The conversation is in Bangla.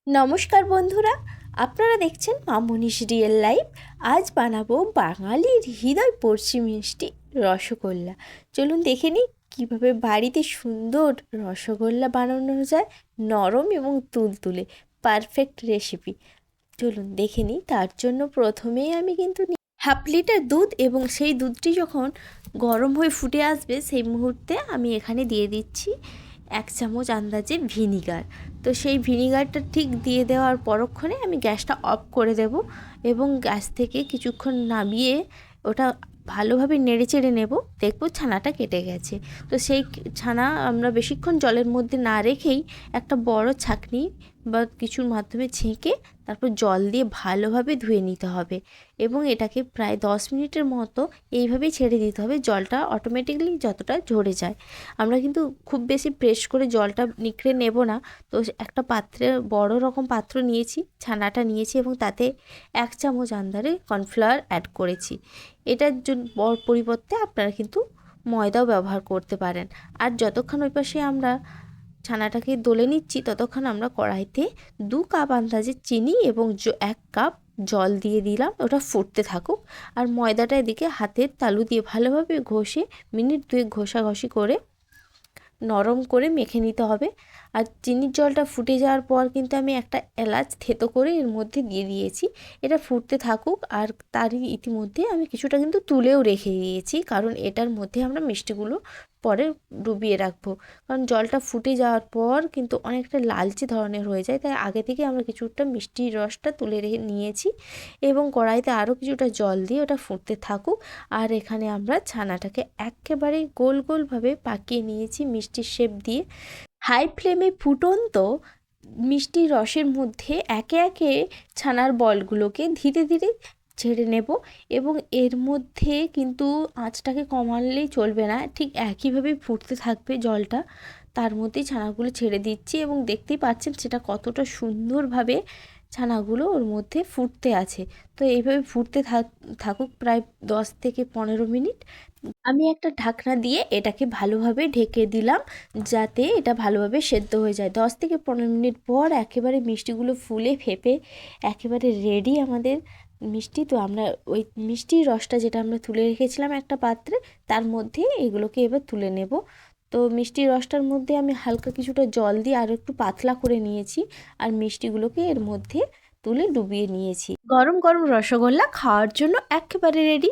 নমস্কার বন্ধুরা, আপনারা দেখছেন মামনিস রিয়েল লাইফ। আজ বানাবো বাঙালির হৃদয়স্পর্শী মিষ্টি রসগোল্লা। চলুন দেখে নিই কীভাবে বাড়িতে সুন্দর রসগোল্লা বানানো যায়, নরম এবং তুলতুলে পারফেক্ট রেসিপি। চলুন দেখে নিই। তার জন্য প্রথমেই আমি কিন্তু হাফ লিটার দুধ, এবং সেই দুধটি যখন গরম হয়ে ফুটে আসবে সেই মুহূর্তে আমি এখানে দিয়ে দিচ্ছি 1 চামচ আন্দাজে ভিনিগার। তো সেই ভিনিগারটা ঠিক দিয়ে দেওয়ার পরক্ষণে আমি গ্যাসটা অফ করে দেব, এবং গ্যাস থেকে কিছুক্ষণ নামিয়ে ওটা ভালোভাবে নেড়েচেড়ে নেব। দেখবো ছানাটা কেটে গেছে। তো সেই ছানা আমরা বেশিক্ষণ জলের মধ্যে না রেখেই একটা বড় ছাঁকনি বা কিছুর মাধ্যমে ছেঁকে তারপর জল দিয়ে ভালোভাবে ধুয়ে নিতে হবে, এবং এটাকে প্রায় 10 মিনিটের মতো এইভাবেই ছেড়ে দিতে হবে। জলটা অটোমেটিকলি যতটা ঝরে যায়, আমরা কিন্তু খুব বেশি প্রেস করে জলটা নিংড়ে নেব না। তো একটা পাত্রে বড় রকম পাত্র নিয়েছি, ছানাটা নিয়েছি, এবং তাতে 1 চামচ আন্দাজে কর্নফ্লাওয়ার অ্যাড করেছি। এটার পরিবর্তে আপনারা কিন্তু ময়দাও ব্যবহার করতে পারেন। আর যতক্ষণ ওই পাশে আমরা ছানাটাকে দলে নিচ্ছি, ততক্ষণ আমরা কড়াইতে 2 কাপ আন্দাজে চিনি এবং 1 কাপ জল দিয়ে দিলাম। ওটা ফুটতে থাকুক, আর ময়দাটা এদিকে হাতের তালু দিয়ে ভালোভাবে ঘষে মিনিট 2 ঘষাঘষি করে নরম করে মেখে নিতে হবে। আর চিনির জলটা ফুটে যাওয়ার পর কিন্তু আমি একটা এলাচ থেতো করে এর মধ্যে দিয়ে দিয়েছি। এটা ফুটতে থাকুক, আর তারই ইতিমধ্যে আমি কিছুটা কিন্তু তুলেও রেখে দিয়েছি, কারণ এটার মধ্যে আমরা মিষ্টিগুলো পরে ডুবিয়ে রাখবো। কারণ জলটা ফুটে যাওয়ার পর কিন্তু অনেকটা লালচে ধরনের হয়ে যায়, তাই আগে থেকে আমরা কিছুটা মিষ্টির রসটা তুলে রেখে নিয়েছি, এবং কড়াইতে আরও কিছুটা জল দিয়ে ওটা ফুটতে থাকুক। আর এখানে আমরা ছানাটাকে একেবারে গোল গোলভাবে পাকিয়ে নিয়েছি মিষ্টির শেপ দিয়ে। হাই ফ্লেমে ফুটন্ত মিষ্টির রসের মধ্যে একে একে ছানার বলগুলোকে ধীরে ধীরে ছেড়ে নেব, এবং এর মধ্যে কিন্তু আঁচটাকে কমালেই চলবে না, ঠিক একইভাবে ফুটতে থাকবে জলটা। তার মধ্যেই ছানাগুলো ছেড়ে দিচ্ছি, এবং দেখতেই পাচ্ছেন সেটা কতটা সুন্দরভাবে ছানাগুলো ওর মধ্যে ফুটতে আছে। তো এইভাবে ফুটতে থাকুক প্রায় 10 থেকে 15 মিনিট। আমি একটা ঢাকনা দিয়ে এটাকে ভালোভাবে ঢেকে দিলাম, যাতে এটা ভালোভাবে সেদ্ধ হয়ে যায়। 10 থেকে 15 মিনিট পর একেবারে মিষ্টিগুলো ফুলে ফেপে একেবারে রেডি আমাদের মিষ্টি। তো আমরা ওই মিষ্টির রসটা যেটা আমরা তুলে রেখেছিলাম একটা পাত্রে, তার মধ্যে এগুলোকে এবার তুলে নেব। তো মিষ্টির রসটার মধ্যে আমি হালকা কিছুটা জল দিয়ে আরও একটু পাতলা করে নিয়েছি, আর মিষ্টিগুলোকে এর মধ্যে তুলে ডুবিয়ে নিয়েছি। গরম গরম রসগোল্লা খাওয়ার জন্য একেবারে রেডি।